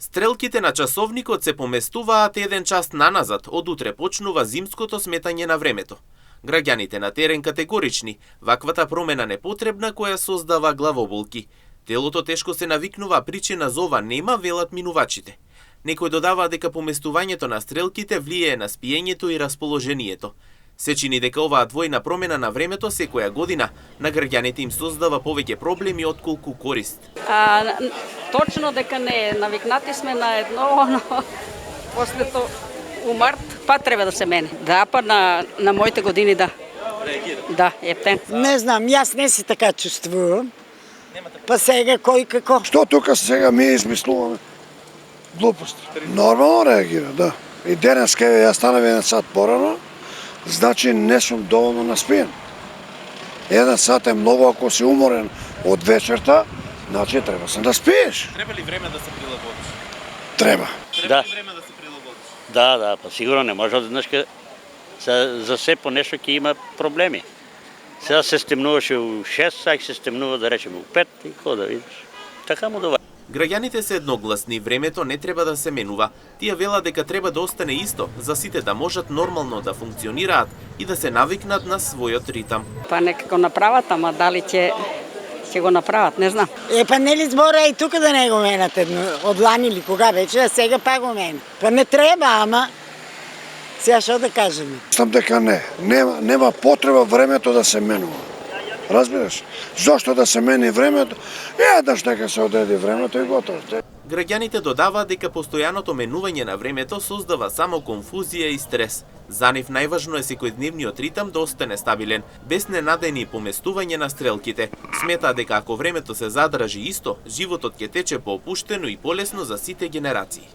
Стрелките на часовникот се поместуваат 1 час наназад, од утре почнува зимското сметање на времето. Граѓаните на терен категорични, ваквата промена непотребна која создава главоболки. Телото тешко се навикнува, а причина за ова нема, велат минувачите. Некој додава дека поместувањето на стрелките влијае на спиењето и расположението. Се чини дека оваа двојна промена на времето секоја година на граѓаните им создава повеќе проблеми отколку корист. Точно дека не, навикнати сме на едно, но после тоа у март па треба да се мене. Да, па на моите години да. Реагира? Да, ептен. Не знам, јас не си така чувствувам. Па сега кој како? Што тука сега ми измислуваме? Глупости. Нормално реагира, да. И денеска ја станав 1 сат порано, значи не сум доволно наспиен. 1 сат е многу ако си уморен од вечерта, значи треба се да спиеш. Треба ли време да се прилагодиш? Треба. Треба ли време да се прилагодиш? Да, па сигурно не може однешка за се по нешто ќе има проблеми. Сега се стемнуваше у 6, сега се стемнува да речеме у 5 и кој да видиш. Така му дова. Граѓаните се едногласни, времето не треба да се менува. Тие велат дека треба да остане исто, за сите да можат нормално да функционираат и да се навикнат на својот ритам. Па нека го направат, ама дали ќе го направат, не знам. Па нели збора и тука да не го менат од лани или кога вече, а сега па го мене. Па не треба, ама сега што да кажеме? Мислам дека не. Нема потреба времето да се менува. Разбираш? Зошто да се мени времето? Еднаш дека се одреди времето и готово. Граѓаните додаваат дека постојаното менување на времето создава само конфузија и стрес. За нив најважно е секојдневниот ритам да остане стабилен, без ненадени поместување на стрелките. Сметаат дека ако времето се задржи исто, животот ќе тече поопуштено и полесно за сите генерации.